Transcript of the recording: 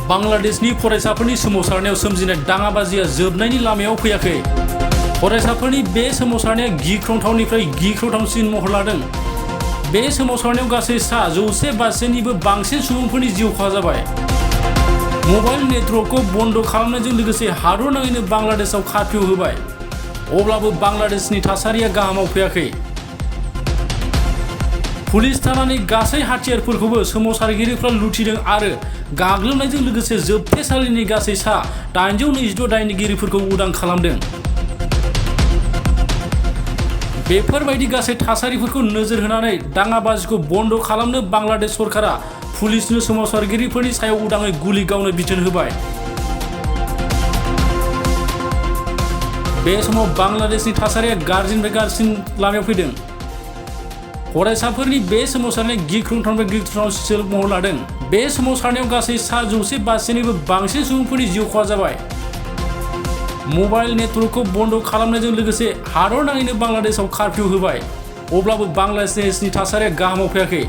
बांलादेशनि फरायसाफोरनि सोमावसारनायाव सोमजिनाय दाङाबाजिया जोबनायनि लामायाव फैयाखै। फरायसाफोरनि बे सोमावसारनाया गिख्रंथावनिफ्राय गिख्रंथावसिन महर लादों। बे सोमावसारनायाव गासै 152निबो बांसिन सुबुंफोरनि जिउ खहा जाबाय। मबाइल नेटवर्कखौ बन्द खालामनायजों लोगोसे हादरनाङैनो बांलादेशआव कारफिउ होबाय। अब्लाबो बांलादेशनि थासारिया गाहामाव फैयाखै। पुलिस थानानि गासै हाथियारफोरखौबो सोमावसारगिरिफ्रा लुथिदों आरो गाग्लोबनायजों लोगोसे जोबथेसालिनि गासै 822 दायनिगिरिफोरखौ उदां खालामदों। बेफोरबायदि गासै थासारिफोरखौ नोजोर होनानै दाङाबाजिखौ बन्द खालामनो बांलादेश सरकारा पुलिसनो सोमावसारगिरिफोरनि सायाव उदाङै गुलि गावनो बिथोन होबाय। बे समाव बांलादेशनि थासारिया गाज्रिनिफ्राय गाज्रिसिन लामायाव फैदों। फरायसाफोरनि बे सोमावसारनाया गिख्रंथावनिफ्राय गिख्रंथावसिन महर लादों। बे सोमावसारनायाव गासै 152निबो बांसिन सुबुंफोरनि जिउ खहा जाबाय। मबाइल नेटवर्कखौ बन्द खालामनायजों लोगोसे हादरनाङैनो बांलादेशआव कारफिउ होबाय। अब्लाबो बांलादेशनि थासारिया गाहामाव फैयाखै।